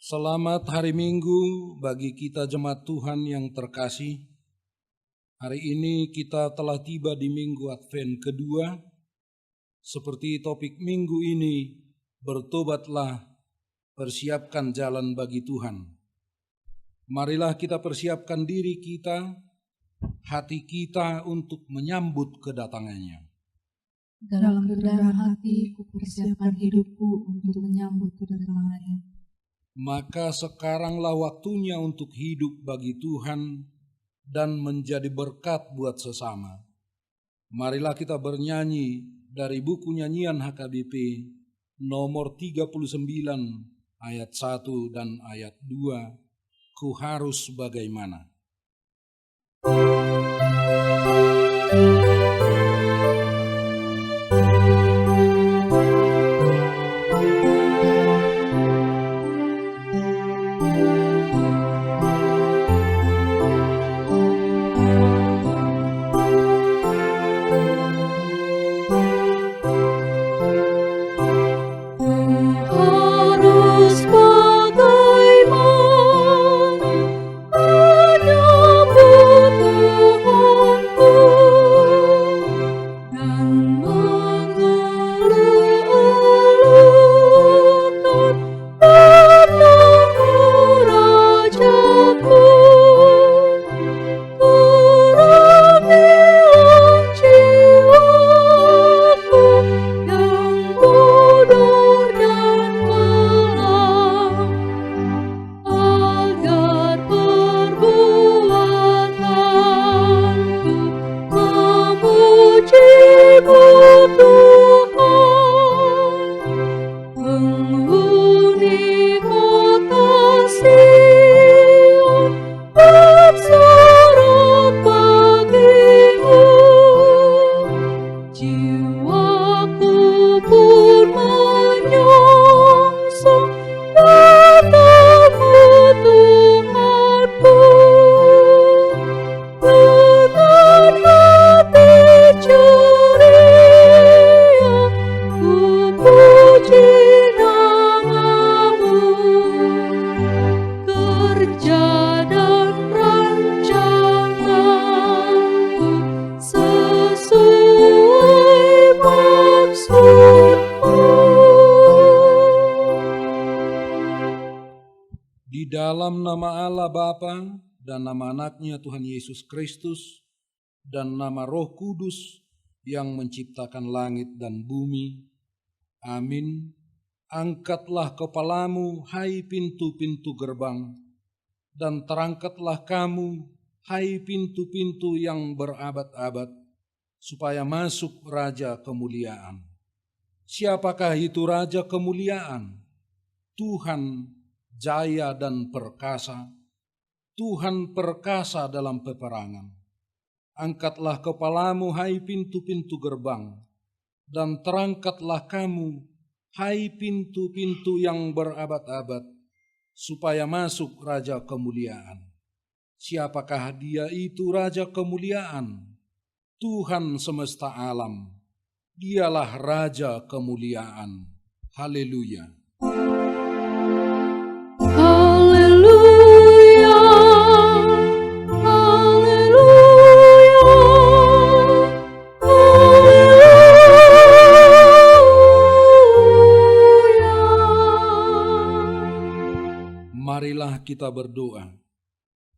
Selamat hari Minggu bagi kita jemaat Tuhan yang terkasih. Hari ini kita telah tiba di Minggu Advent kedua. Seperti topik minggu ini, bertobatlah, persiapkan jalan bagi Tuhan. Marilah kita persiapkan diri kita, hati kita untuk menyambut kedatangannya. Dalam kerendahan hati, kupersiapkan hidupku untuk menyambut kedatangannya. Maka sekaranglah waktunya untuk hidup bagi Tuhan dan menjadi berkat buat sesama. Marilah kita bernyanyi dari buku nyanyian HKBP nomor 39 ayat 1 dan ayat 2, Ku harus bagaimana. Di dalam nama Allah Bapa dan nama anaknya Tuhan Yesus Kristus dan nama Roh Kudus yang menciptakan langit dan bumi. Amin. Angkatlah kepalamu, hai pintu-pintu gerbang, dan terangkatlah kamu, hai pintu-pintu yang berabad-abad, supaya masuk Raja Kemuliaan. Siapakah itu Raja Kemuliaan? Tuhan jaya dan perkasa, Tuhan perkasa dalam peperangan. Angkatlah kepalamu, hai pintu-pintu gerbang, dan terangkatlah kamu, hai pintu-pintu yang berabad-abad, supaya masuk Raja Kemuliaan. Siapakah dia itu Raja Kemuliaan? Tuhan semesta alam, dialah Raja Kemuliaan. Haleluya. Marilah kita berdoa.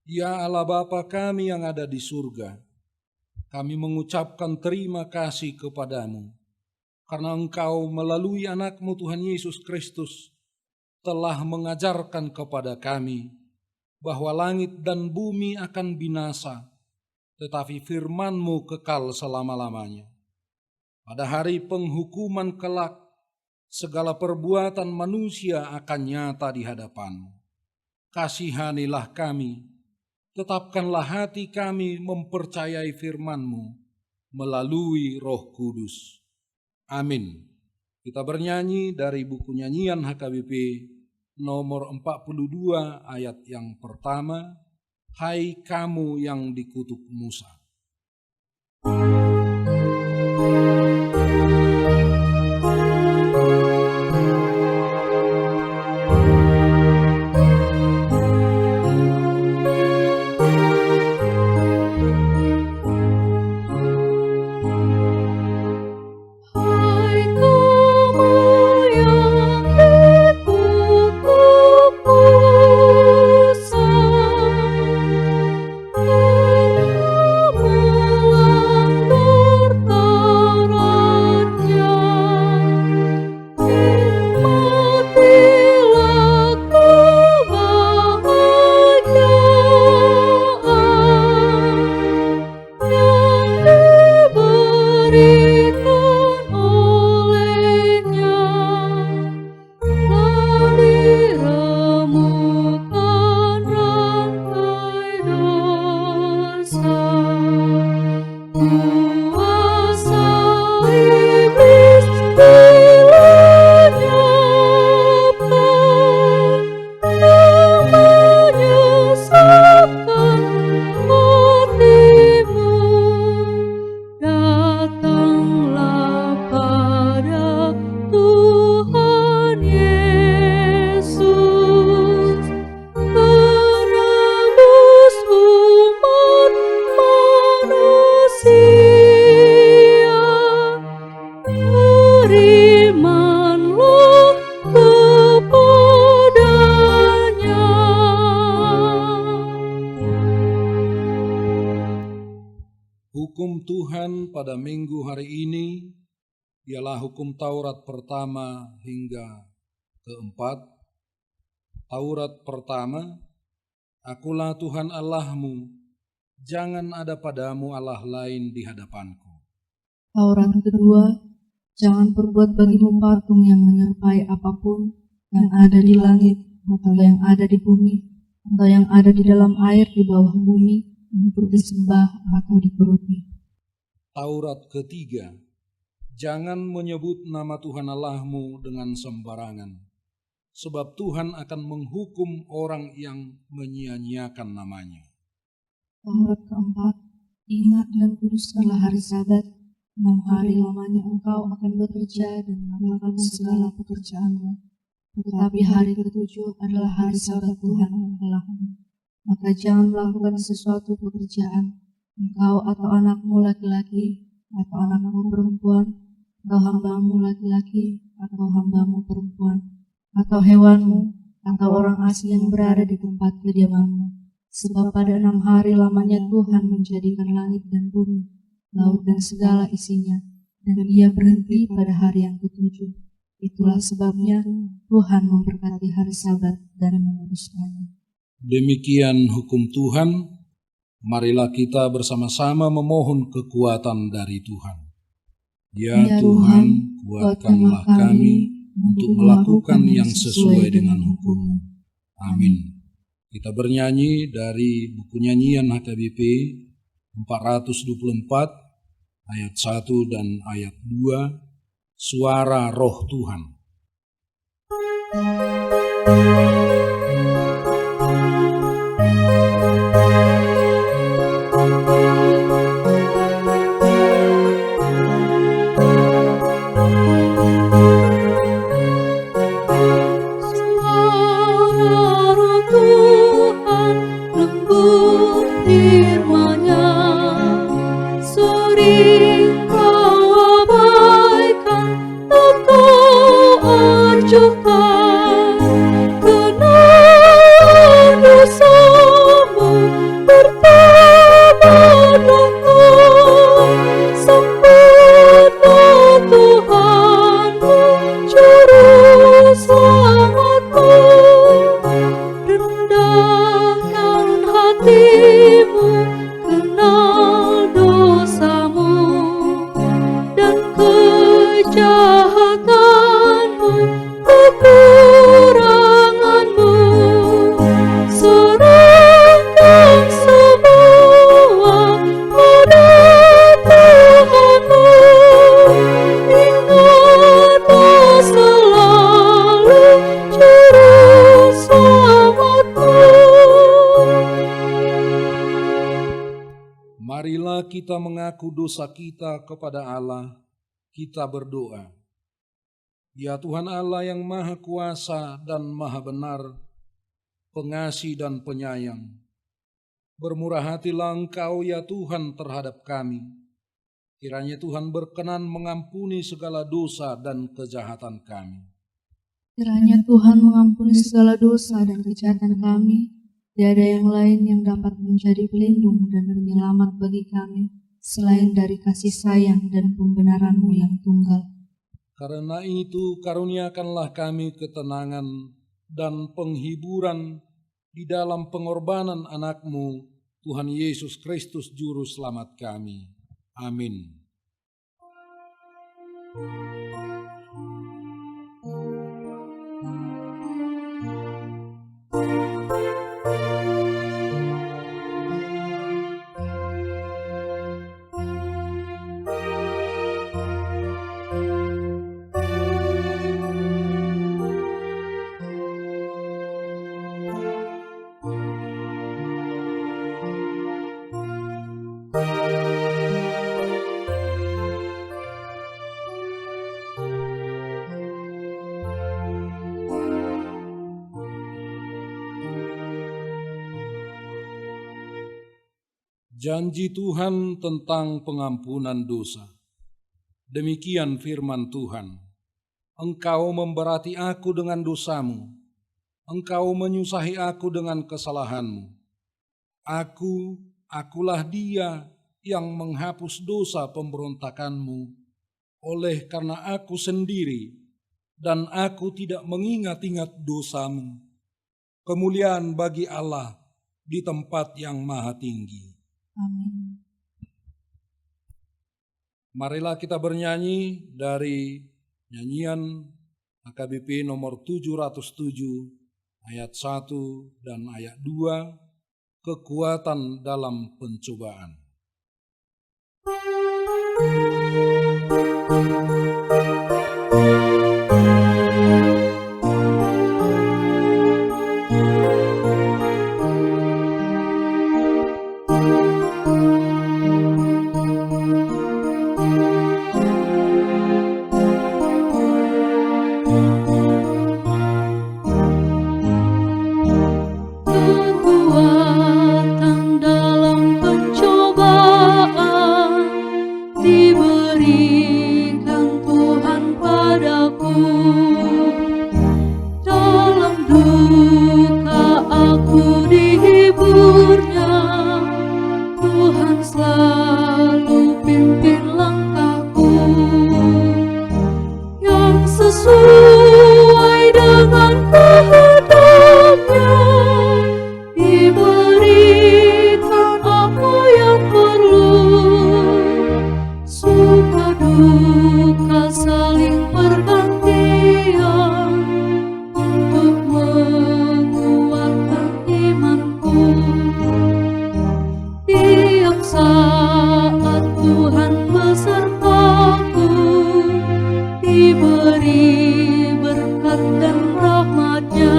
Ya Allah Bapa kami yang ada di surga, kami mengucapkan terima kasih kepadamu, karena Engkau melalui anak-Mu Tuhan Yesus Kristus telah mengajarkan kepada kami bahwa langit dan bumi akan binasa, tetapi firman-Mu kekal selama-lamanya. Pada hari penghukuman kelak, segala perbuatan manusia akan nyata di hadapan-Mu. Kasihanilah kami, tetapkanlah hati kami mempercayai firman-Mu melalui Roh Kudus. Amin. Kita bernyanyi dari buku nyanyian HKBP nomor 42 ayat yang pertama, Hai kamu yang dikutuk Musa. Hukum Tuhan pada minggu hari ini ialah hukum Taurat pertama hingga keempat. Taurat pertama, Akulah Tuhan Allahmu, jangan ada padamu Allah lain di hadapanku. Taurat kedua, jangan perbuat bagimu patung yang menyerupai apapun yang ada di langit, atau yang ada di bumi, atau yang ada di dalam air di bawah bumi, untuk disembah atau dikeruti. Taurat ketiga, jangan menyebut nama Tuhan Allahmu dengan sembarangan, sebab Tuhan akan menghukum orang yang menyia-nyiakan namanya. Taurat keempat, ingat dan kuduskanlah hari Sabat. 6 hari lamanya engkau akan bekerja dan melakukan segala pekerjaanmu. Tetapi hari ketujuh adalah hari Sabat Tuhan Allahmu. Maka jangan melakukan sesuatu pekerjaan, engkau atau anakmu laki-laki, atau anakmu perempuan, atau hambamu laki-laki, atau hambamu perempuan, atau hewanmu, atau orang asing yang berada di tempat kediamanmu. Sebab pada 6 hari lamanya Tuhan menjadikan langit dan bumi, laut dan segala isinya, dan Ia berhenti pada hari yang ketujuh. Itulah sebabnya Tuhan memberkati hari Sabat dan menguduskannya. Demikian hukum Tuhan, marilah kita bersama-sama memohon kekuatan dari Tuhan. Ya Tuhan, kuatkanlah kami untuk melakukan yang sesuai dengan hukum. Amin. Kita bernyanyi dari buku nyanyian HKBP 424, ayat 1 dan ayat 2, Suara Roh Tuhan. Marilah kita mengaku dosa kita kepada Allah, kita berdoa. Ya Tuhan Allah yang Maha Kuasa dan Maha Benar, pengasih dan penyayang, bermurah hatilah Engkau ya Tuhan terhadap kami. Kiranya Tuhan berkenan mengampuni segala dosa dan kejahatan kami. Kiranya Tuhan mengampuni segala dosa dan kejahatan kami. Tiada yang lain yang dapat menjadi pelindung dan penyelamat bagi kami, selain dari kasih sayang dan pembenaran-Mu yang tunggal. Karena itu karuniakanlah kami ketenangan dan penghiburan di dalam pengorbanan anak-Mu, Tuhan Yesus Kristus Juru Selamat kami. Amin. Janji Tuhan tentang pengampunan dosa. Demikian firman Tuhan. Engkau memberati aku dengan dosamu, engkau menyusahi aku dengan kesalahanmu. Akulah Dia yang menghapus dosa pemberontakanmu, oleh karena aku sendiri dan aku tidak mengingat-ingat dosamu. Kemuliaan bagi Allah di tempat yang maha tinggi. Amin. Marilah kita bernyanyi dari nyanyian HKBP nomor 707 ayat 1 dan ayat 2, kekuatan dalam pencobaan. Kekuatan dalam pencobaan diberikan Tuhan padaku. Dalam duka aku dihiburnya, Tuhan selalu pimpin langkahku yang sesuai dengan kehendaknya. Diberikan apa yang perlu, suka duka saling bergantian untuk menguatkan imanku. Tiap saat Tuhan besertaku, diberi berkat dan rahmat-Nya.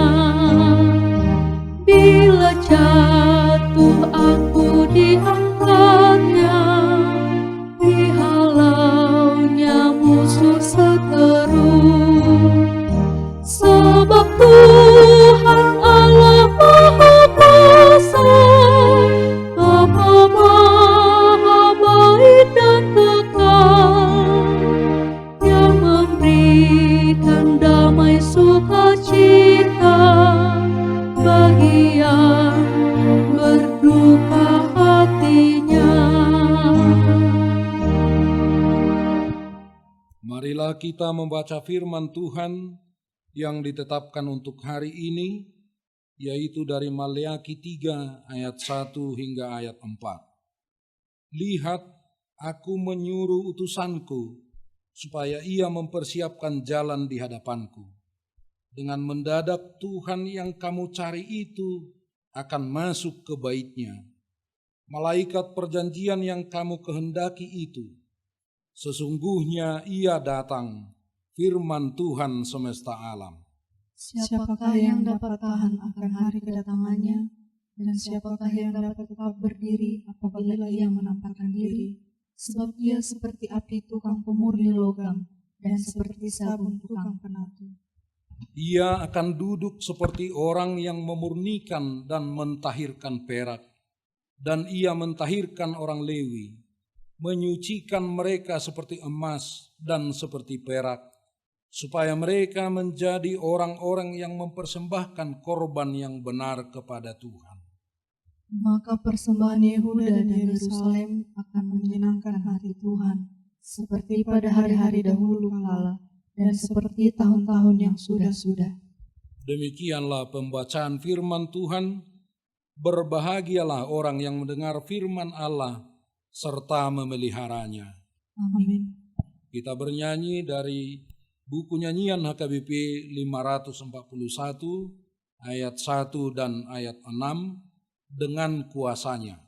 Bila jatuh aku diangkat-Nya, dihalau-Nya musuh seteru. Sebab Tuhan Allah Maha Kuasa, Bapa Maha baik dan kekal, yang memberikan damai sukacita bagi yang berduka hatinya. Marilah kita membaca firman Tuhan yang ditetapkan untuk hari ini, yaitu dari Maleakhi 3 ayat 1 hingga ayat 4. Lihat, aku menyuruh utusanku supaya ia mempersiapkan jalan di hadapanku. Dengan mendadak Tuhan yang kamu cari itu akan masuk ke bait-Nya. Malaikat perjanjian yang kamu kehendaki itu, sesungguhnya ia datang, firman Tuhan semesta alam. Siapakah yang dapat tahan akan hari kedatangannya, dan siapakah yang dapat tetap berdiri apabila ia menampakkan diri? Sebab ia seperti api tukang pemurni logam, dan seperti sabun tukang penatu. Ia akan duduk seperti orang yang memurnikan dan mentahirkan perak, dan ia mentahirkan orang Lewi, menyucikan mereka seperti emas dan seperti perak, supaya mereka menjadi orang-orang yang mempersembahkan korban yang benar kepada Tuhan. Maka persembahan Yehuda dan Yerusalem akan menyenangkan hati Tuhan, seperti pada hari-hari dahulu kala, dan seperti tahun-tahun yang sudah-sudah. Demikianlah pembacaan firman Tuhan. Berbahagialah orang yang mendengar firman Allah serta memeliharanya. Amin. Kita bernyanyi dari buku nyanyian HKBP 541 ayat 1 dan ayat 6, dengan kuasanya.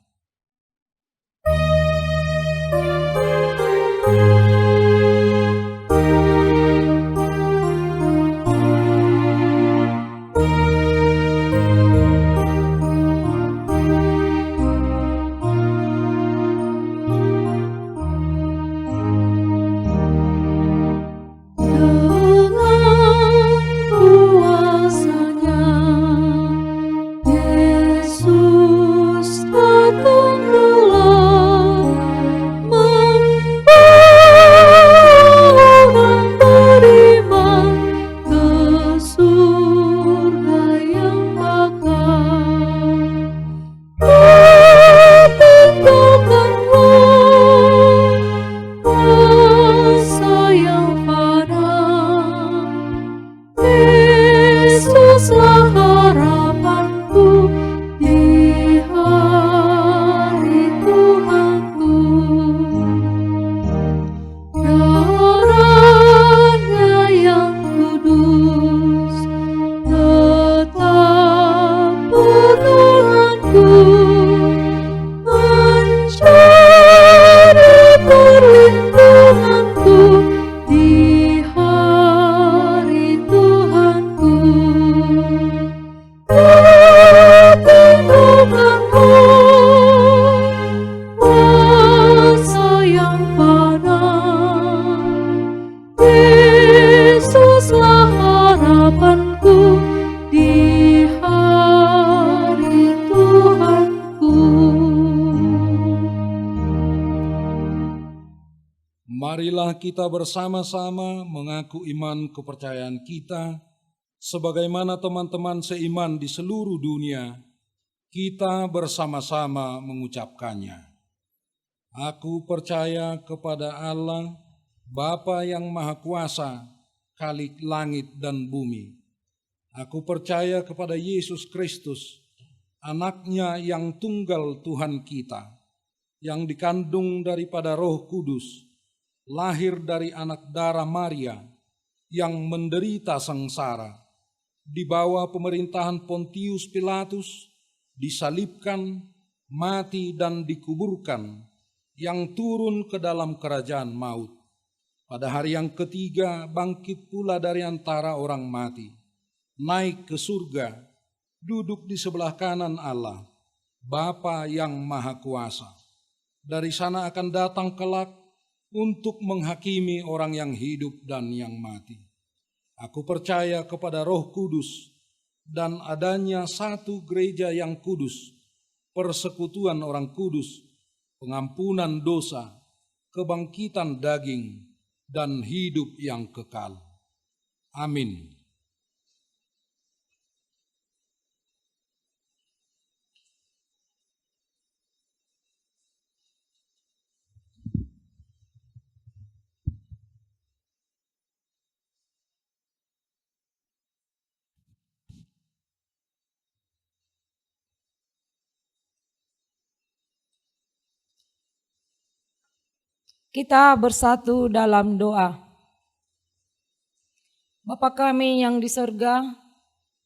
Membawa harapanku di hari Tuhanku. Darahnya yang kudus tetap peganganku, mencari perlindunganku di hari Tuhanku. Perlindunganmu, kuasa yang panah, Yesuslah harapanku di hari Tuhanku. Marilah kita bersama-sama mengaku iman kepercayaan kita, sebagaimana teman-teman seiman di seluruh dunia, kita bersama-sama mengucapkannya. Aku percaya kepada Allah, Bapa yang Maha Kuasa, Khalik langit dan bumi. Aku percaya kepada Yesus Kristus, Anaknya yang tunggal Tuhan kita, yang dikandung daripada Roh Kudus, lahir dari anak darah Maria, yang menderita sengsara, di bawah pemerintahan Pontius Pilatus, disalibkan, mati dan dikuburkan, yang turun ke dalam kerajaan maut. Pada hari yang ketiga bangkit pula dari antara orang mati, naik ke surga, duduk di sebelah kanan Allah, Bapa yang Maha Kuasa. Dari sana akan datang kelak untuk menghakimi orang yang hidup dan yang mati. Aku percaya kepada Roh Kudus dan adanya satu gereja yang kudus, persekutuan orang kudus, pengampunan dosa, kebangkitan daging, dan hidup yang kekal. Amin. Kita bersatu dalam doa. Bapa kami yang di surga,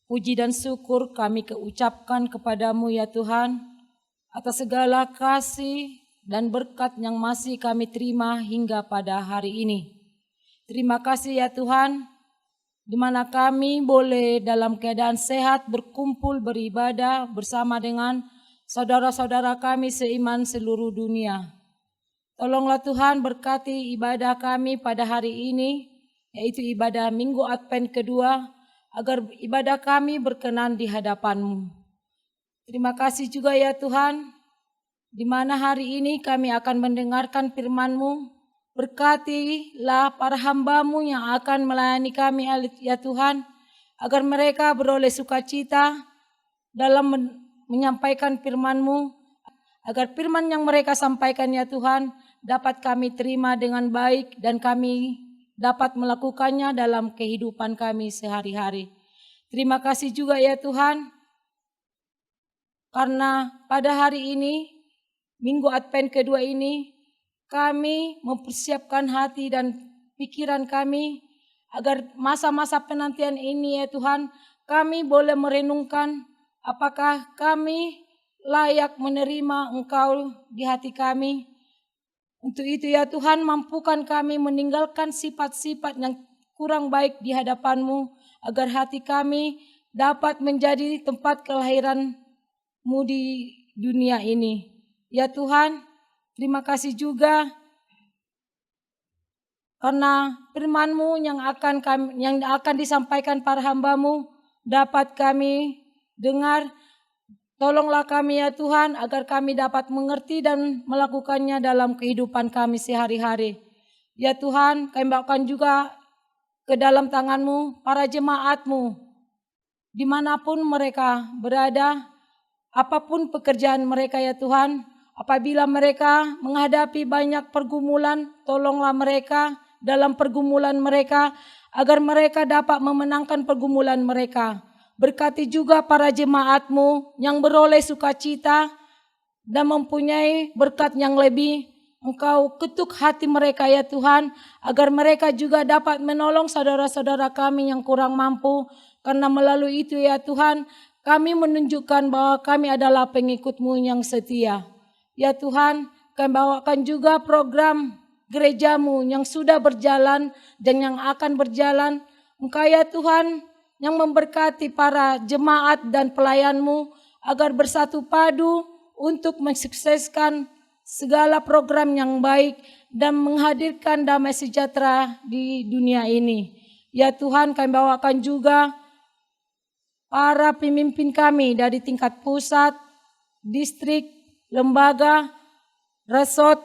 puji dan syukur kami keucapkan kepadamu ya Tuhan, atas segala kasih dan berkat yang masih kami terima hingga pada hari ini. Terima kasih ya Tuhan, di mana kami boleh dalam keadaan sehat berkumpul beribadah bersama dengan saudara-saudara kami seiman seluruh dunia. Tolonglah Tuhan berkati ibadah kami pada hari ini, yaitu ibadah Minggu Advent kedua, agar ibadah kami berkenan di hadapan-Mu. Terima kasih juga ya Tuhan, di mana hari ini kami akan mendengarkan firman-Mu. Berkatilah para hamba-Mu yang akan melayani kami ya Tuhan, agar mereka beroleh sukacita dalam menyampaikan firman-Mu, agar firman yang mereka sampaikan ya Tuhan dapat kami terima dengan baik dan kami dapat melakukannya dalam kehidupan kami sehari-hari. Terima kasih juga ya Tuhan, karena pada hari ini, Minggu Advent kedua ini, kami mempersiapkan hati dan pikiran kami agar masa-masa penantian ini ya Tuhan, kami boleh merenungkan apakah kami layak menerima Engkau di hati kami. Untuk itu ya Tuhan, mampukan kami meninggalkan sifat-sifat yang kurang baik di hadapan-Mu, agar hati kami dapat menjadi tempat kelahiran-Mu di dunia ini. Ya Tuhan, terima kasih juga karena firman-Mu yang akan disampaikan para hamba-Mu dapat kami dengar. Tolonglah kami ya Tuhan agar kami dapat mengerti dan melakukannya dalam kehidupan kami sehari-hari. Ya Tuhan, kami bawakan juga ke dalam tangan-Mu para jemaat-Mu, dimanapun mereka berada, apapun pekerjaan mereka ya Tuhan, apabila mereka menghadapi banyak pergumulan, tolonglah mereka dalam pergumulan mereka, agar mereka dapat memenangkan pergumulan mereka. Berkati juga para jemaat-Mu yang beroleh sukacita dan mempunyai berkat yang lebih. Engkau ketuk hati mereka ya Tuhan, agar mereka juga dapat menolong saudara-saudara kami yang kurang mampu. Karena melalui itu ya Tuhan, kami menunjukkan bahwa kami adalah pengikut-Mu yang setia. Ya Tuhan, kami bawakan juga program gereja-Mu yang sudah berjalan dan yang akan berjalan. Engkau ya Tuhan yang memberkati para jemaat dan pelayan-Mu agar bersatu padu untuk mensukseskan segala program yang baik dan menghadirkan damai sejahtera di dunia ini. Ya Tuhan, kami bawakan juga para pemimpin kami dari tingkat pusat, distrik, lembaga, resort,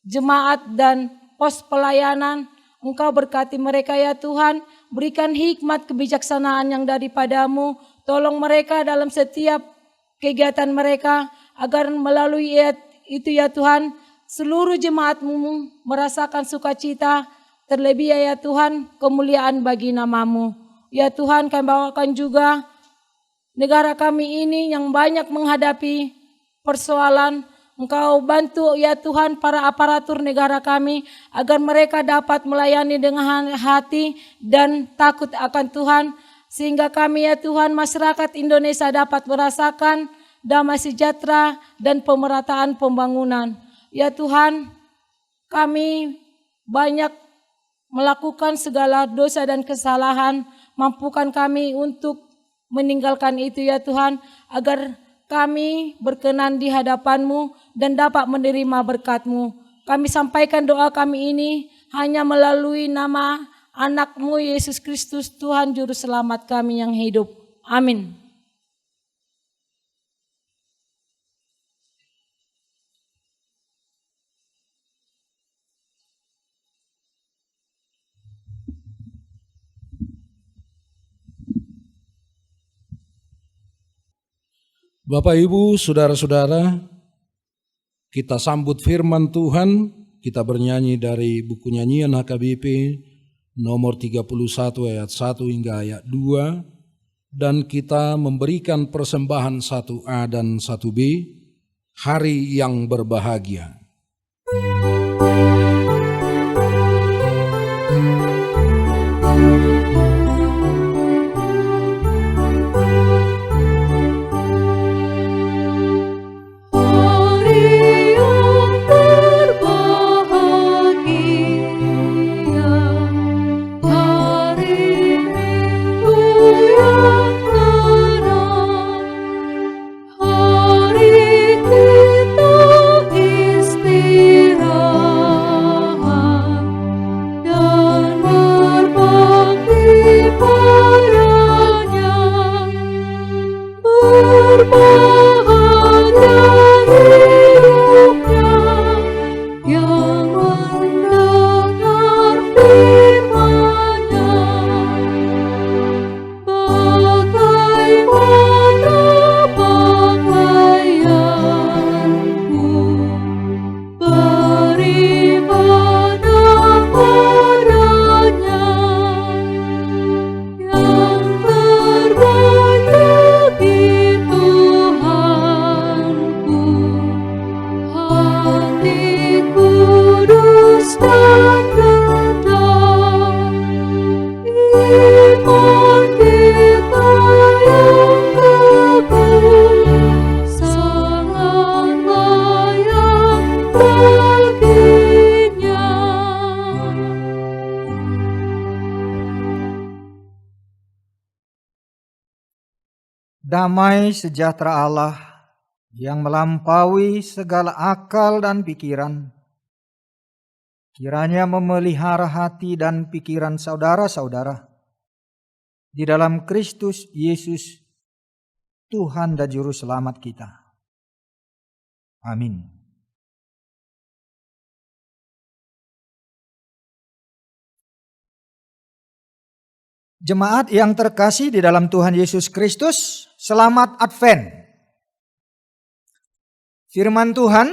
jemaat dan pos pelayanan. Engkau berkati mereka ya Tuhan, berikan hikmat kebijaksanaan yang daripada-Mu. Tolong mereka dalam setiap kegiatan mereka, agar melalui itu ya Tuhan, seluruh jemaat-Mu merasakan sukacita, terlebih ya Tuhan, kemuliaan bagi nama-Mu. Ya Tuhan, kami bawakan juga negara kami ini yang banyak menghadapi persoalan. Engkau bantu ya Tuhan para aparatur negara kami, agar mereka dapat melayani dengan hati dan takut akan Tuhan. Sehingga kami ya Tuhan, masyarakat Indonesia dapat merasakan damai sejahtera dan pemerataan pembangunan. Ya Tuhan, kami banyak melakukan segala dosa dan kesalahan. Mampukan kami untuk meninggalkan itu ya Tuhan, agar kami berkenan di hadapan-Mu dan dapat menerima berkat-Mu. Kami sampaikan doa kami ini hanya melalui nama anak-Mu Yesus Kristus, Tuhan Juru Selamat kami yang hidup. Amin. Bapak, Ibu, Saudara-saudara, kita sambut firman Tuhan. Kita bernyanyi dari buku nyanyian HKBP nomor 31 ayat 1 hingga ayat 2. Dan kita memberikan persembahan 1A dan 1B, Hari yang Berbahagia. Damai sejahtera Allah yang melampaui segala akal dan pikiran, kiranya memelihara hati dan pikiran saudara-saudara di dalam Kristus Yesus, Tuhan dan Juru Selamat kita. Amin. Jemaat yang terkasih di dalam Tuhan Yesus Kristus, selamat Advent. Firman Tuhan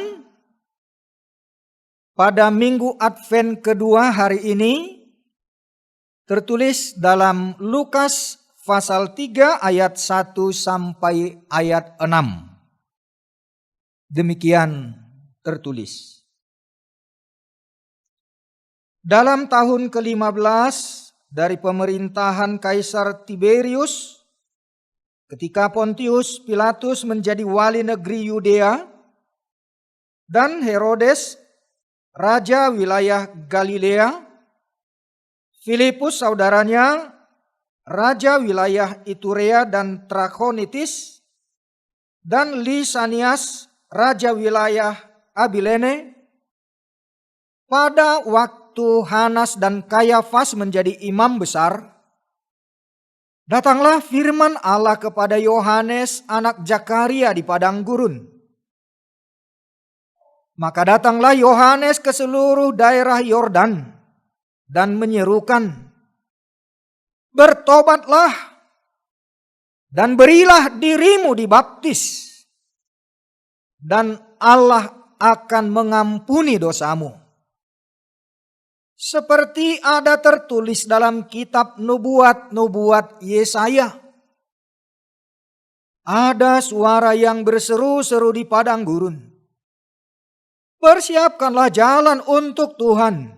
pada minggu Advent kedua hari ini tertulis dalam Lukas pasal 3 ayat 1 sampai ayat 6. Demikian tertulis. Dalam tahun ke-15 dari pemerintahan Kaisar Tiberius, ketika Pontius Pilatus menjadi wali negeri Yudea dan Herodes raja wilayah Galilea, Filipus saudaranya raja wilayah Iturea dan Trachonitis, dan Lisanias raja wilayah Abilene. Pada waktu Hanas dan Kayafas menjadi imam besar, datanglah firman Allah kepada Yohanes anak Zakaria di padang gurun. Maka datanglah Yohanes ke seluruh daerah Yordan dan menyerukan, "Bertobatlah dan berilah dirimu dibaptis, dan Allah akan mengampuni dosamu. Seperti ada tertulis dalam kitab nubuat-nubuat Yesaya. Ada suara yang berseru-seru di padang gurun, persiapkanlah jalan untuk Tuhan,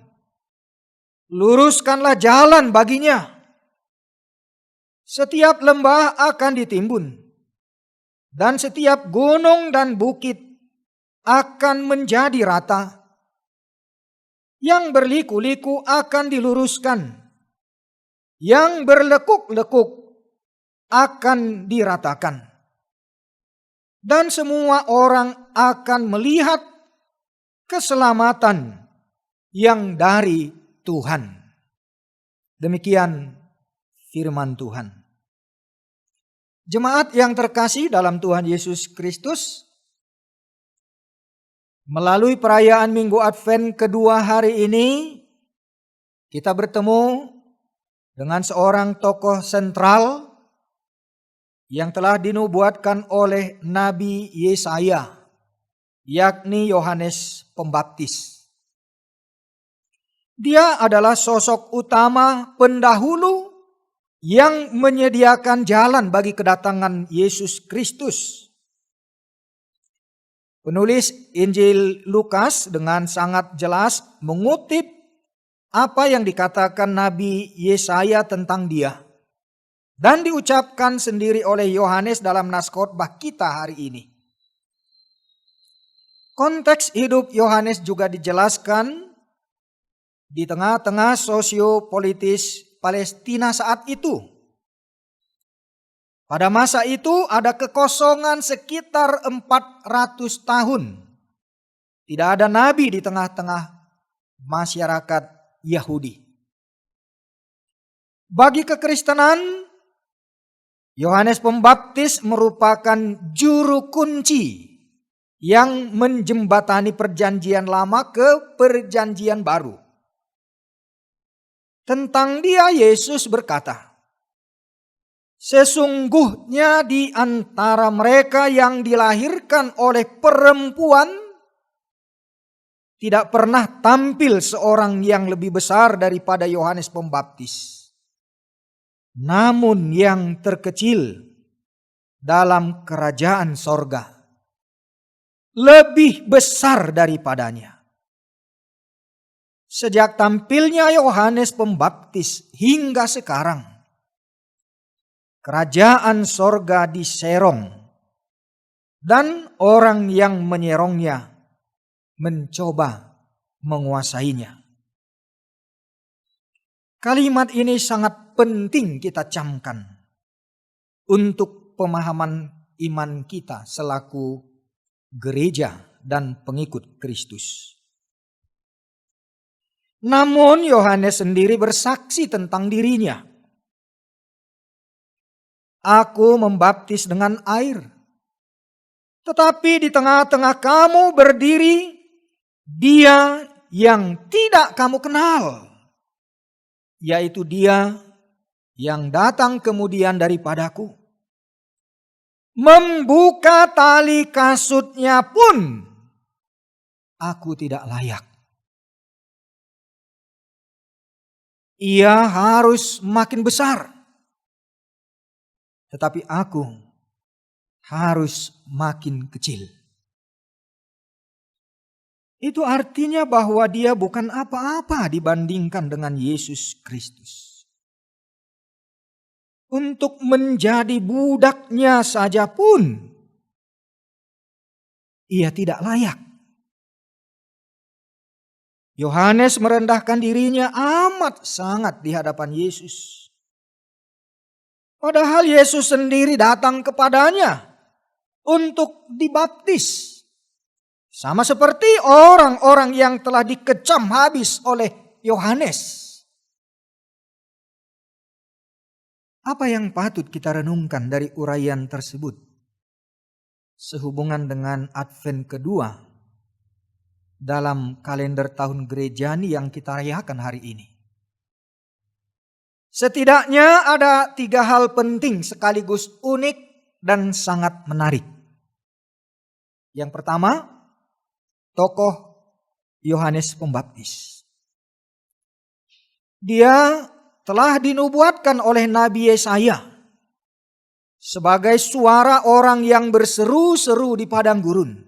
luruskanlah jalan baginya. Setiap lembah akan ditimbun, dan setiap gunung dan bukit akan menjadi rata. Yang berliku-liku akan diluruskan, yang berlekuk-lekuk akan diratakan. Dan semua orang akan melihat keselamatan yang dari Tuhan." Demikian firman Tuhan. Jemaat yang terkasih dalam Tuhan Yesus Kristus, melalui perayaan Minggu Advent kedua hari ini, kita bertemu dengan seorang tokoh sentral yang telah dinubuatkan oleh Nabi Yesaya, yakni Yohanes Pembaptis. Dia adalah sosok utama pendahulu yang menyediakan jalan bagi kedatangan Yesus Kristus. Penulis Injil Lukas dengan sangat jelas mengutip apa yang dikatakan Nabi Yesaya tentang dia, dan diucapkan sendiri oleh Yohanes dalam naskotbah kita hari ini. Konteks hidup Yohanes juga dijelaskan di tengah-tengah sosiopolitis Palestina saat itu. Pada masa itu ada kekosongan sekitar 400 tahun. Tidak ada nabi di tengah-tengah masyarakat Yahudi. Bagi kekristenan, Yohanes Pembaptis merupakan juru kunci yang menjembatani perjanjian lama ke perjanjian baru. Tentang dia Yesus berkata, "Sesungguhnya di antara mereka yang dilahirkan oleh perempuan, tidak pernah tampil seorang yang lebih besar daripada Yohanes Pembaptis. Namun yang terkecil dalam kerajaan sorga lebih besar daripadanya." Sejak tampilnya Yohanes Pembaptis hingga sekarang, kerajaan sorga diserong dan orang yang menyerongnya mencoba menguasainya. Kalimat ini sangat penting kita camkan untuk pemahaman iman kita selaku gereja dan pengikut Kristus. Namun Yohanes sendiri bersaksi tentang dirinya. "Aku membaptis dengan air, tetapi di tengah-tengah kamu berdiri Dia yang tidak kamu kenal, yaitu Dia yang datang kemudian daripadaku. Membuka tali kasutnya pun aku tidak layak. Ia harus makin besar, tetapi aku harus makin kecil. Itu artinya bahwa dia bukan apa-apa dibandingkan dengan Yesus Kristus. Untuk menjadi budaknya saja pun ia tidak layak. Yohanes merendahkan dirinya amat sangat di hadapan Yesus. Padahal Yesus sendiri datang kepadanya untuk dibaptis. Sama seperti orang-orang yang telah dikecam habis oleh Yohanes. Apa yang patut kita renungkan dari uraian tersebut sehubungan dengan Advent kedua dalam kalender tahun Gerejani yang kita rayakan hari ini? Setidaknya ada 3 hal penting sekaligus unik dan sangat menarik. Yang pertama, tokoh Yohanes Pembaptis. Dia telah dinubuatkan oleh Nabi Yesaya sebagai suara orang yang berseru-seru di padang gurun.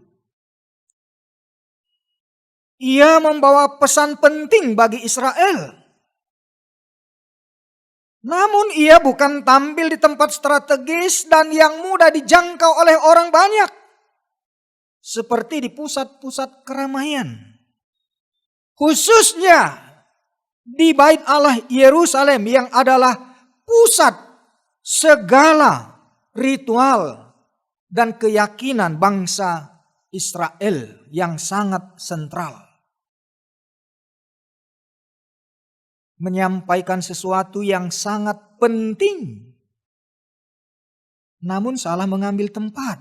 Ia membawa pesan penting bagi Israel. Namun ia bukan tampil di tempat strategis dan yang mudah dijangkau oleh orang banyak. Seperti di pusat-pusat keramaian. Khususnya di Bait Allah Yerusalem yang adalah pusat segala ritual dan keyakinan bangsa Israel yang sangat sentral. Menyampaikan sesuatu yang sangat penting, namun salah mengambil tempat.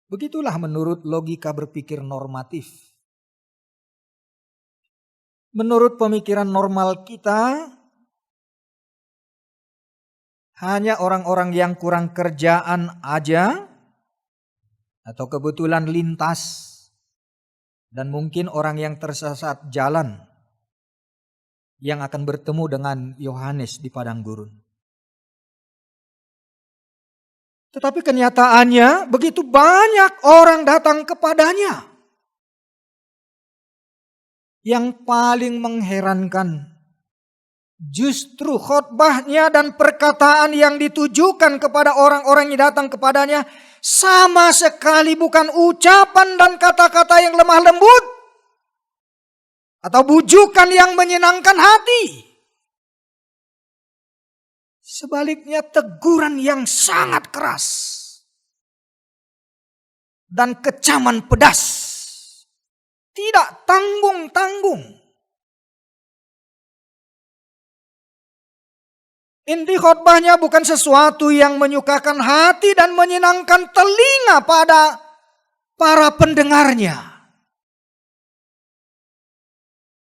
Begitulah menurut logika berpikir normatif. Menurut pemikiran normal kita, hanya orang-orang yang kurang kerjaan aja, atau kebetulan lintas, dan mungkin orang yang tersesat jalan, yang akan bertemu dengan Yohanes di padang gurun. Tetapi kenyataannya begitu banyak orang datang kepadanya. Yang paling mengherankan, justru khotbahnya dan perkataan yang ditujukan kepada orang-orang yang datang kepadanya sama sekali bukan ucapan dan kata-kata yang lemah lembut atau bujukan yang menyenangkan hati. Sebaliknya teguran yang sangat keras dan kecaman pedas. Tidak tanggung-tanggung. Inti khotbahnya bukan sesuatu yang menyukakan hati dan menyenangkan telinga pada para pendengarnya.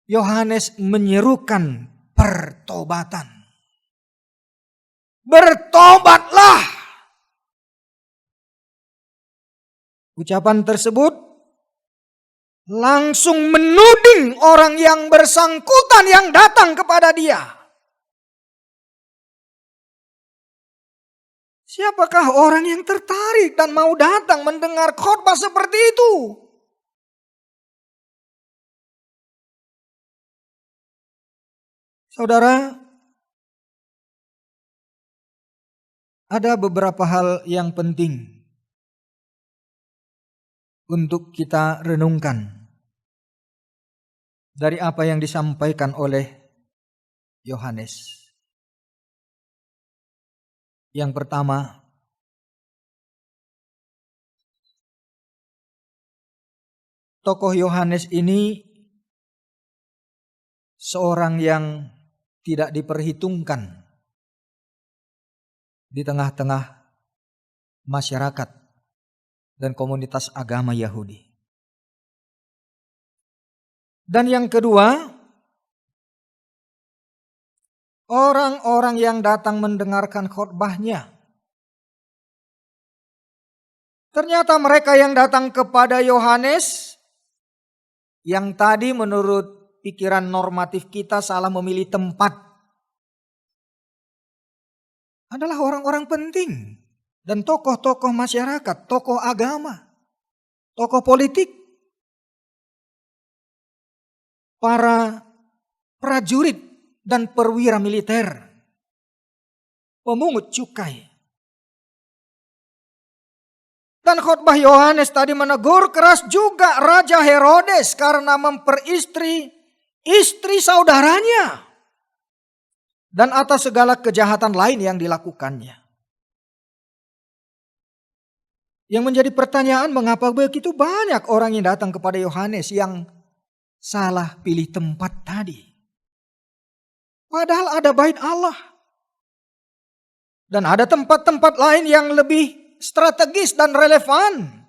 Yohanes menyerukan pertobatan. Bertobatlah. Ucapan tersebut langsung menuding orang yang bersangkutan yang datang kepada dia. Siapakah orang yang tertarik dan mau datang mendengar khotbah seperti itu? Saudara, ada beberapa hal yang penting untuk kita renungkan dari apa yang disampaikan oleh Yohanes. Yang pertama, tokoh Yohanes ini seorang yang tidak diperhitungkan di tengah-tengah masyarakat dan komunitas agama Yahudi. Dan yang kedua, orang-orang yang datang mendengarkan khotbahnya, ternyata mereka yang datang kepada Yohanes, yang tadi menurut pikiran normatif kita salah memilih tempat. adalah orang-orang penting dan tokoh-tokoh masyarakat, tokoh agama, tokoh politik, para prajurit dan perwira militer, pemungut cukai. Dan khotbah Yohanes tadi menegur keras juga Raja Herodes karena memperistri istri saudaranya. Dan atas segala kejahatan lain yang dilakukannya. Yang menjadi pertanyaan, mengapa begitu banyak orang yang datang kepada Yohanes yang salah pilih tempat tadi. Padahal ada bait Allah. Dan ada tempat-tempat lain yang lebih strategis dan relevan.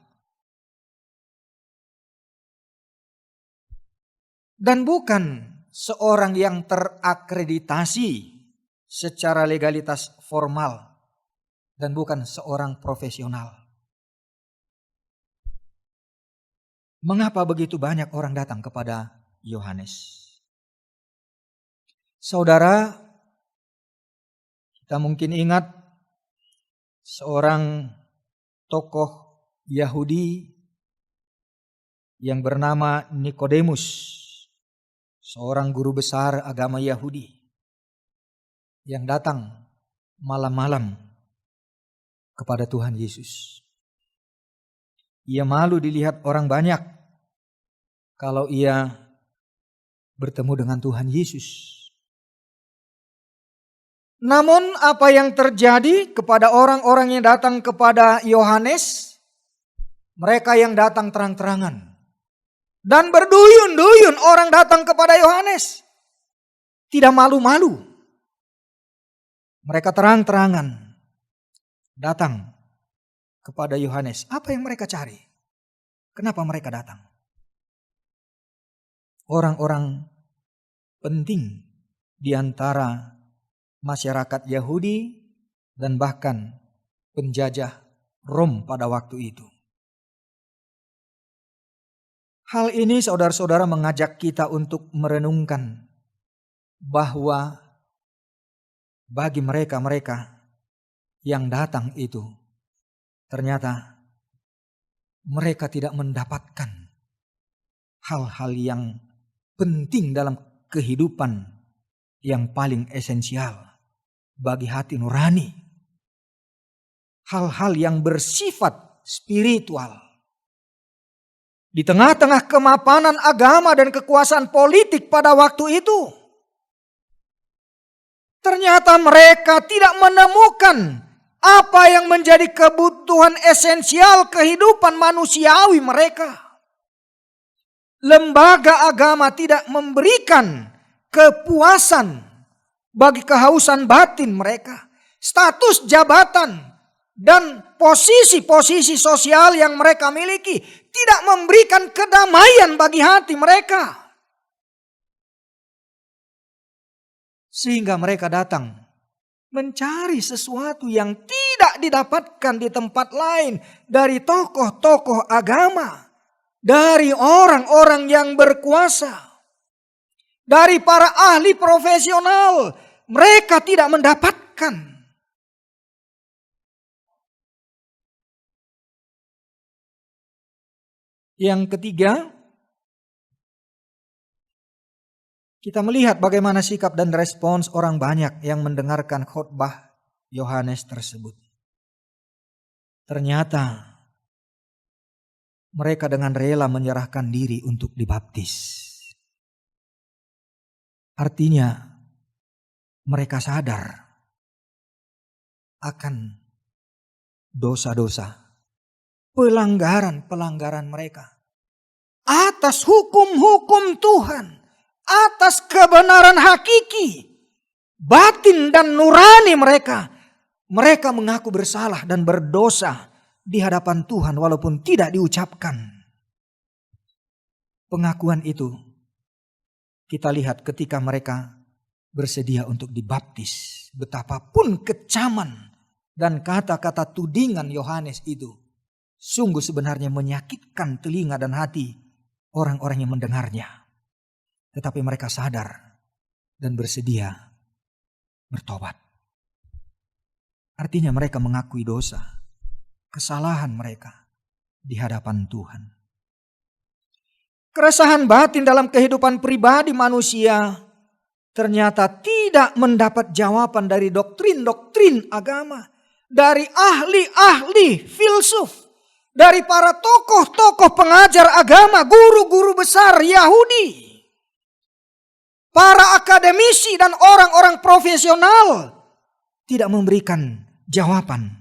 Dan bukan seorang yang terakreditasi secara legalitas formal. Dan bukan seorang profesional. Mengapa begitu banyak orang datang kepada Yohanes? Saudara, kita mungkin ingat seorang tokoh Yahudi yang bernama Nikodemus, seorang guru besar agama Yahudi yang datang malam-malam kepada Tuhan Yesus. Ia malu dilihat orang banyak kalau ia bertemu dengan Tuhan Yesus. Namun apa yang terjadi kepada orang-orang yang datang kepada Yohanes? Mereka yang datang terang-terangan. Dan berduyun-duyun orang datang kepada Yohanes. Tidak malu-malu. Mereka terang-terangan datang kepada Yohanes. Apa yang mereka cari? Kenapa mereka datang? Orang-orang penting di antara masyarakat Yahudi dan bahkan penjajah Rom pada waktu itu. Hal ini saudara-saudara mengajak kita untuk merenungkan bahwa bagi mereka-mereka yang datang itu, ternyata mereka tidak mendapatkan hal-hal yang penting dalam kehidupan yang paling esensial bagi hati nurani. Hal-hal yang bersifat spiritual. Di tengah-tengah kemapanan agama dan kekuasaan politik pada waktu itu, ternyata mereka tidak menemukan apa yang menjadi kebutuhan esensial kehidupan manusiawi mereka. Lembaga agama tidak memberikan kepuasan bagi kehausan batin mereka. Status jabatan dan posisi-posisi sosial yang mereka miliki tidak memberikan kedamaian bagi hati mereka. Sehingga mereka datang mencari sesuatu yang tidak didapatkan di tempat lain dari tokoh-tokoh agama, dari orang-orang yang berkuasa, dari para ahli profesional. Mereka tidak mendapatkan. Yang ketiga, kita melihat bagaimana sikap dan respons orang banyak yang mendengarkan khotbah Yohanes tersebut. Ternyata mereka dengan rela menyerahkan diri untuk dibaptis. Artinya mereka sadar akan dosa-dosa, pelanggaran-pelanggaran mereka atas hukum-hukum Tuhan, atas kebenaran hakiki, batin dan nurani mereka. Mereka mengaku bersalah dan berdosa di hadapan Tuhan walaupun tidak diucapkan. Pengakuan itu kita lihat ketika mereka bersedia untuk dibaptis. Betapapun kecaman dan kata-kata tudingan Yohanes itu sungguh sebenarnya menyakitkan telinga dan hati orang-orang yang mendengarnya. Tetapi mereka sadar dan bersedia bertobat. Artinya mereka mengakui dosa, kesalahan mereka di hadapan Tuhan. Keresahan batin dalam kehidupan pribadi manusia ternyata tidak mendapat jawaban dari doktrin-doktrin agama, dari ahli-ahli filsuf, dari para tokoh-tokoh pengajar agama, guru-guru besar Yahudi, para akademisi dan orang-orang profesional tidak memberikan jawaban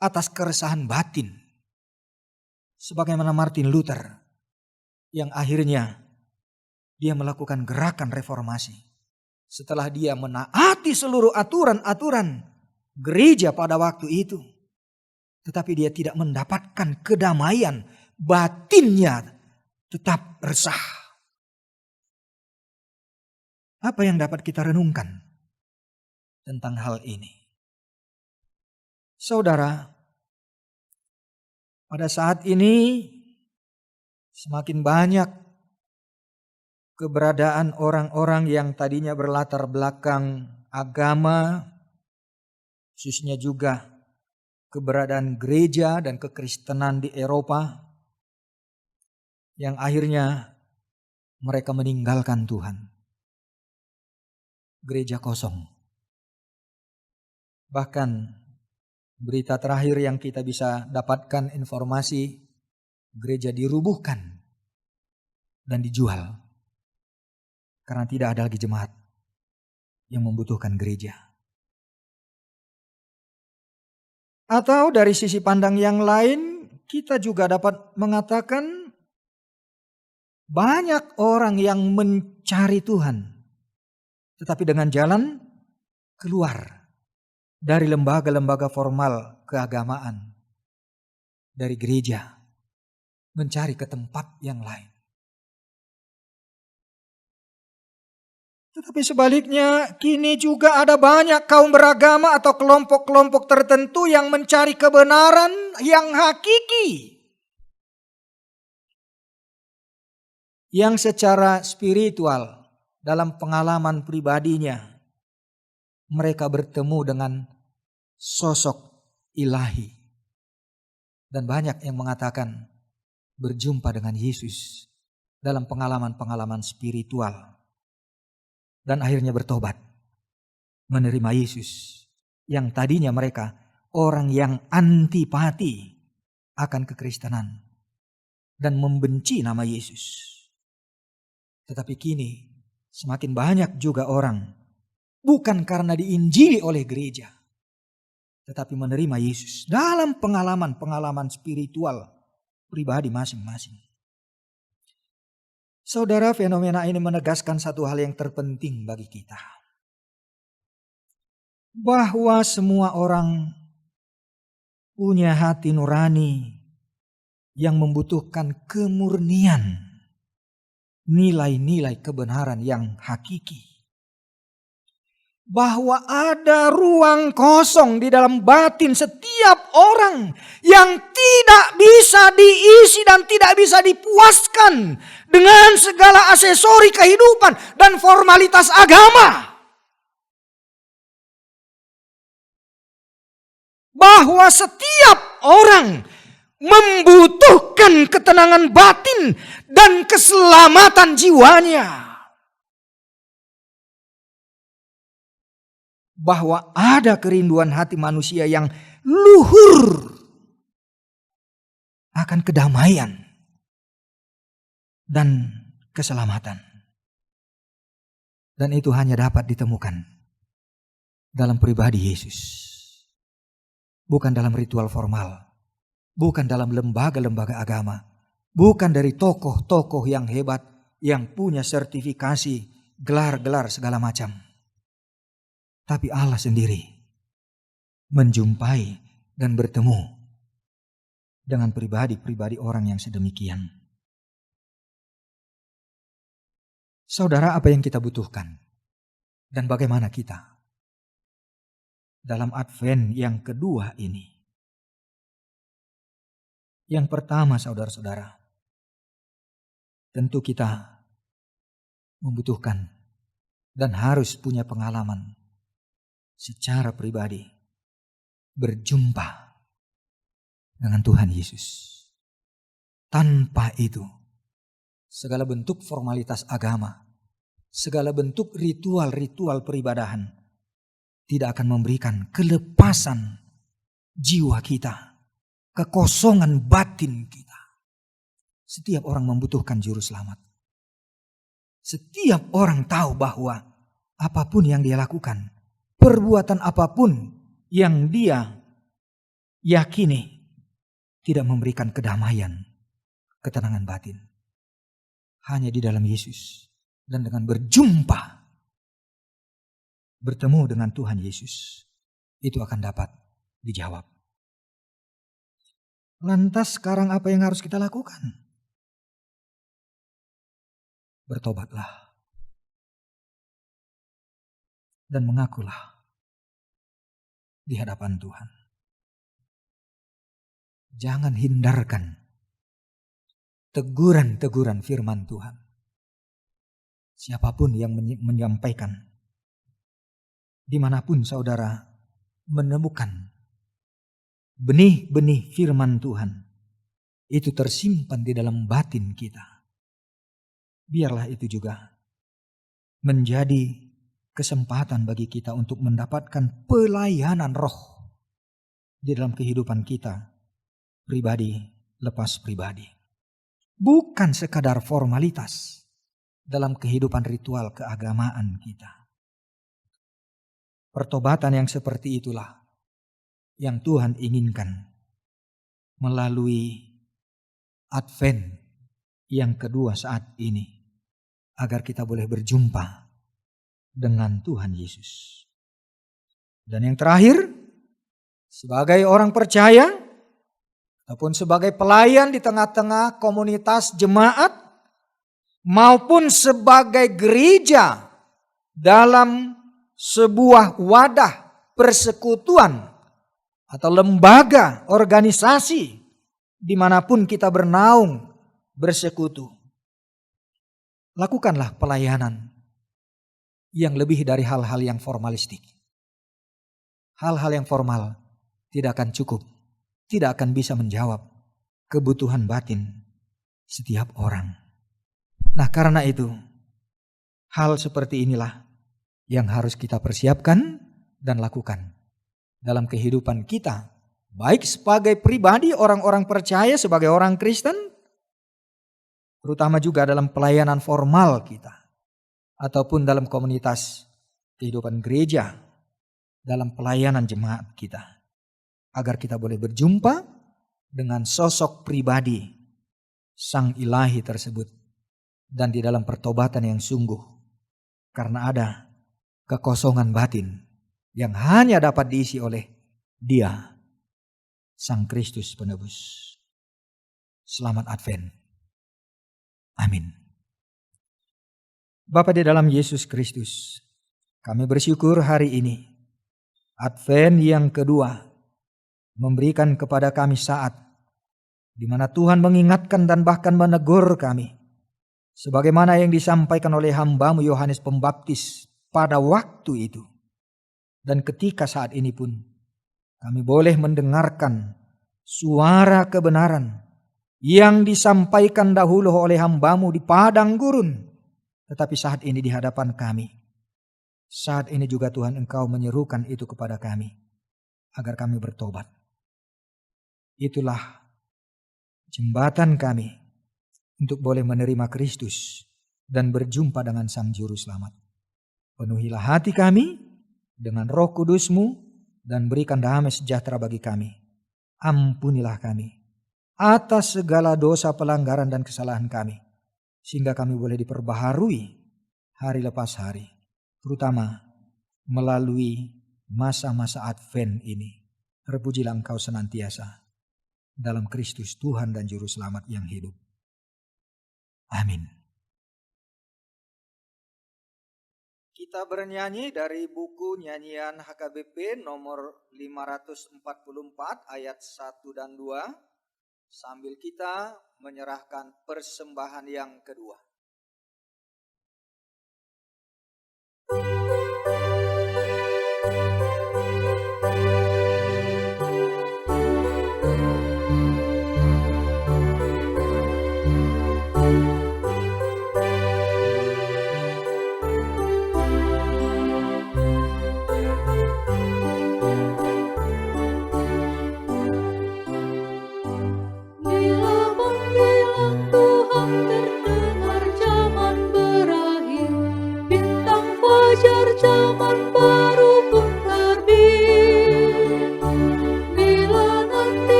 atas keresahan batin. Sebagaimana Martin Luther yang akhirnya dia melakukan gerakan reformasi. Setelah dia menaati seluruh aturan-aturan gereja pada waktu itu. Tetapi dia tidak mendapatkan kedamaian, batinnya tetap resah. Apa yang dapat kita renungkan tentang hal ini? Saudara, pada saat ini semakin banyak keberadaan orang-orang yang tadinya berlatar belakang agama, khususnya juga keberadaan gereja dan kekristenan di Eropa, yang akhirnya mereka meninggalkan Tuhan. Gereja kosong. Bahkan berita terakhir yang kita bisa dapatkan informasi, gereja dirubuhkan dan dijual. Karena tidak ada lagi jemaat yang membutuhkan gereja. Atau dari sisi pandang yang lain, kita juga dapat mengatakan banyak orang yang mencari Tuhan, tetapi dengan jalan keluar dari lembaga-lembaga formal keagamaan, dari gereja, mencari ke tempat yang lain. Tetapi sebaliknya, kini juga ada banyak kaum beragama atau kelompok-kelompok tertentu yang mencari kebenaran yang hakiki, yang secara spiritual dalam pengalaman pribadinya mereka bertemu dengan sosok ilahi. Dan banyak yang mengatakan berjumpa dengan Yesus dalam pengalaman-pengalaman spiritual. Dan akhirnya bertobat, menerima Yesus yang tadinya mereka orang yang antipati akan kekristenan dan membenci nama Yesus. Tetapi kini semakin banyak juga orang bukan karena diinjili oleh gereja, tetapi menerima Yesus dalam pengalaman-pengalaman spiritual pribadi masing-masing. Saudara, fenomena ini menegaskan satu hal yang terpenting bagi kita. Bahwa semua orang punya hati nurani yang membutuhkan kemurnian, nilai-nilai kebenaran yang hakiki. Bahwa ada ruang kosong di dalam batin setiap orang yang tidak bisa diisi dan tidak bisa dipuaskan dengan segala aksesori kehidupan dan formalitas agama. Bahwa setiap orang membutuhkan ketenangan batin dan keselamatan jiwanya. Bahwa ada kerinduan hati manusia yang luhur akan kedamaian dan keselamatan. Dan itu hanya dapat ditemukan dalam pribadi Yesus. Bukan dalam ritual formal. Bukan dalam lembaga-lembaga agama. Bukan dari tokoh-tokoh yang hebat yang punya sertifikasi, gelar-gelar segala macam. Tapi Allah sendiri menjumpai dan bertemu dengan pribadi-pribadi orang yang sedemikian. Saudara, apa yang kita butuhkan dan bagaimana kita dalam Advent yang kedua ini? Yang pertama, saudara-saudara, tentu kita membutuhkan dan harus punya pengalaman secara pribadi berjumpa dengan Tuhan Yesus. Tanpa itu, segala bentuk formalitas agama, segala bentuk ritual-ritual peribadahan tidak akan memberikan kelepasan jiwa kita, kekosongan batin kita. Setiap orang membutuhkan juru selamat. Setiap orang tahu bahwa apapun yang dia lakukan, perbuatan apapun yang dia yakini tidak memberikan kedamaian, ketenangan batin. Hanya di dalam Yesus dan dengan berjumpa, bertemu dengan Tuhan Yesus, itu akan dapat dijawab. Lantas sekarang apa yang harus kita lakukan? Bertobatlah dan mengakulah di hadapan Tuhan. Jangan hindarkan teguran-teguran firman Tuhan. Siapapun yang menyampaikan, dimanapun saudara menemukan benih-benih firman Tuhan, itu tersimpan di dalam batin kita. Biarlah itu juga menjadi kesempatan bagi kita untuk mendapatkan pelayanan roh di dalam kehidupan kita pribadi lepas pribadi. Bukan sekadar formalitas dalam kehidupan ritual keagamaan kita. Pertobatan yang seperti itulah yang Tuhan inginkan melalui Advent yang kedua saat ini, agar kita boleh berjumpa dengan Tuhan Yesus. Dan yang terakhir, sebagai orang percaya ataupun sebagai pelayan di tengah-tengah komunitas jemaat maupun sebagai gereja dalam sebuah wadah persekutuan atau lembaga organisasi dimanapun kita bernaung bersekutu, lakukanlah pelayanan yang lebih dari hal-hal yang formalistik. Hal-hal yang formal tidak akan cukup, tidak akan bisa menjawab kebutuhan batin setiap orang. Nah, karena itu, hal seperti inilah yang harus kita persiapkan dan lakukan dalam kehidupan kita, baik sebagai pribadi orang-orang percaya, sebagai orang Kristen, terutama juga dalam pelayanan formal kita, ataupun dalam komunitas kehidupan gereja, dalam pelayanan jemaat kita, agar kita boleh berjumpa dengan sosok pribadi Sang Ilahi tersebut, dan di dalam pertobatan yang sungguh, karena ada kekosongan batin yang hanya dapat diisi oleh Dia, Sang Kristus Penebus. Selamat Advent. Amin. Bapa di dalam Yesus Kristus, kami bersyukur hari ini Advent yang kedua memberikan kepada kami saat di mana Tuhan mengingatkan dan bahkan menegur kami, sebagaimana yang disampaikan oleh hamba-Mu Yohanes Pembaptis pada waktu itu. Dan ketika saat ini pun kami boleh mendengarkan suara kebenaran yang disampaikan dahulu oleh hamba-Mu di padang gurun, tetapi saat ini di hadapan kami. Saat ini juga Tuhan Engkau menyerukan itu kepada kami, agar kami bertobat. Itulah jembatan kami untuk boleh menerima Kristus dan berjumpa dengan Sang Juru Selamat. Penuhilah hati kami dengan Roh Kudus-Mu dan berikan damai sejahtera bagi kami. Ampunilah kami atas segala dosa, pelanggaran dan kesalahan kami, sehingga kami boleh diperbaharui hari lepas hari, terutama melalui masa-masa Advent ini. Terpujilah Engkau senantiasa dalam Kristus Tuhan dan Juru Selamat yang hidup. Amin. Kita bernyanyi dari buku nyanyian HKBP nomor 544 ayat 1 dan 2. Sambil kita menyerahkan persembahan yang kedua.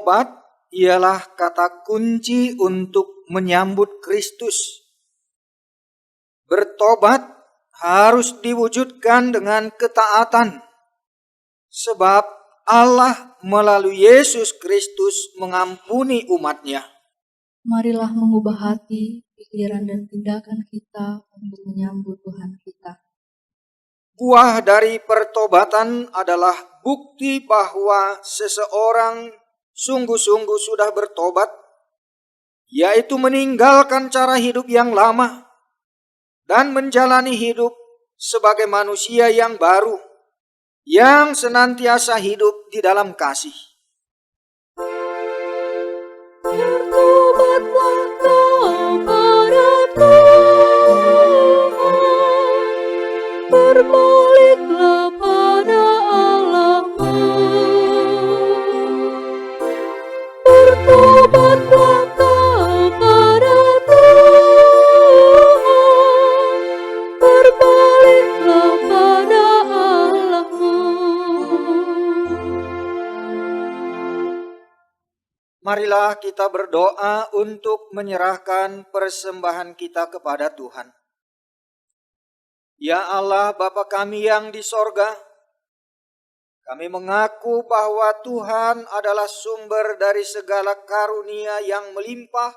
bertobat ialah kata kunci untuk menyambut Kristus. Bertobat harus diwujudkan dengan ketaatan, sebab Allah melalui Yesus Kristus mengampuni umat-Nya. Marilah mengubah hati, pikiran, dan tindakan kita untuk menyambut Tuhan kita. Buah dari pertobatan adalah bukti bahwa seseorang sungguh-sungguh sudah bertobat, yaitu meninggalkan cara hidup yang lama dan menjalani hidup sebagai manusia yang baru, yang senantiasa hidup di dalam kasih. Bertobatlah kepada Tuhan, berbaliklah pada Allah-Mu. Bertobatlah kepada Tuhan, berbaliklah pada Allah-Mu. Marilah kita berdoa untuk menyerahkan persembahan kita kepada Tuhan. Ya Allah, Bapa kami yang di sorga, kami mengaku bahwa Tuhan adalah sumber dari segala karunia yang melimpah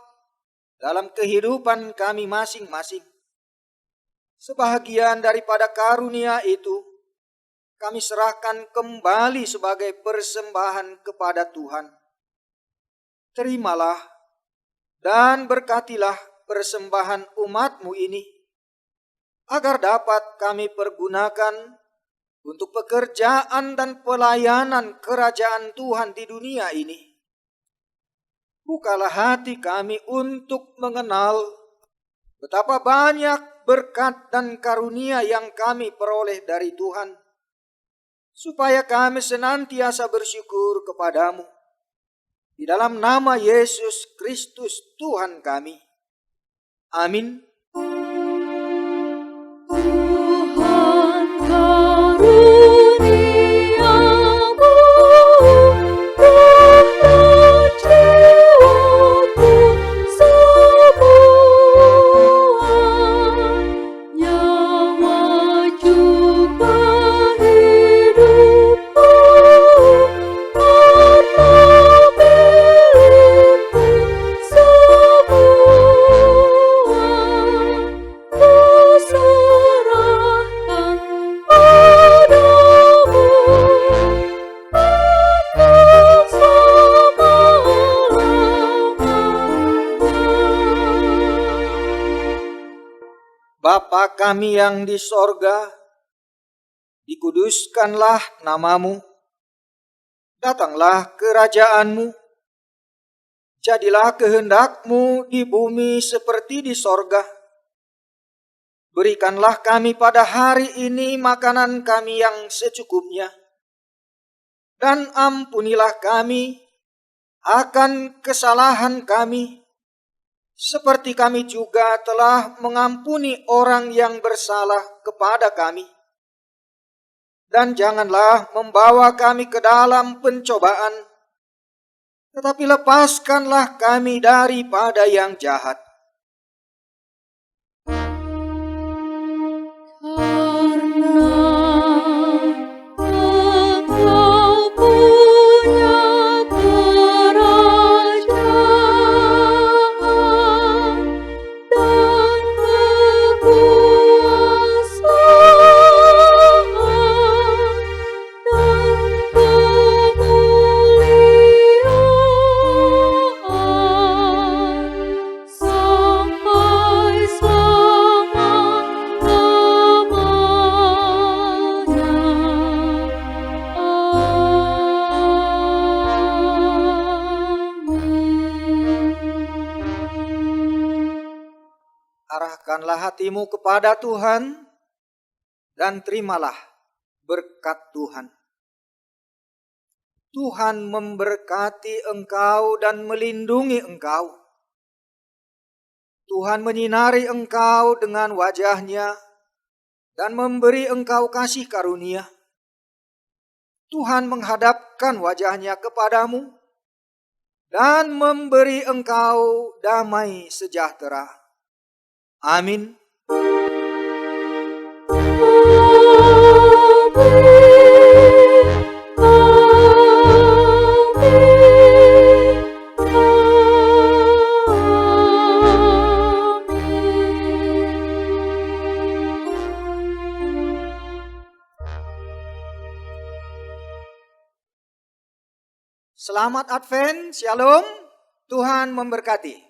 dalam kehidupan kami masing-masing. Sebahagian daripada karunia itu, kami serahkan kembali sebagai persembahan kepada Tuhan. Terimalah dan berkatilah persembahan umat-Mu ini, agar dapat kami pergunakan untuk pekerjaan dan pelayanan kerajaan Tuhan di dunia ini. Bukalah hati kami untuk mengenal betapa banyak berkat dan karunia yang kami peroleh dari Tuhan, supaya kami senantiasa bersyukur kepadamu. Di dalam nama Yesus Kristus Tuhan kami. Amin. Tuhan karuniamu, roh dan jiwaku semua, nyawa juga hidupku, Bapa kami yang di sorga, dikuduskanlah namamu, datanglah kerajaan-Mu, jadilah kehendak-Mu di bumi seperti di sorga. Berikanlah kami pada hari ini makanan kami yang secukupnya, dan ampunilah kami akan kesalahan kami, seperti kami juga telah mengampuni orang yang bersalah kepada kami. Dan janganlah membawa kami ke dalam pencobaan, tetapi lepaskanlah kami daripada yang jahat. Arahkanlah hatimu kepada Tuhan dan terimalah berkat Tuhan. Tuhan memberkati engkau dan melindungi engkau. Tuhan menyinari engkau dengan wajah-Nya dan memberi engkau kasih karunia. Tuhan menghadapkan wajah-Nya kepadamu dan memberi engkau damai sejahtera. Amin. Selamat Advent, Shalom, Tuhan memberkati.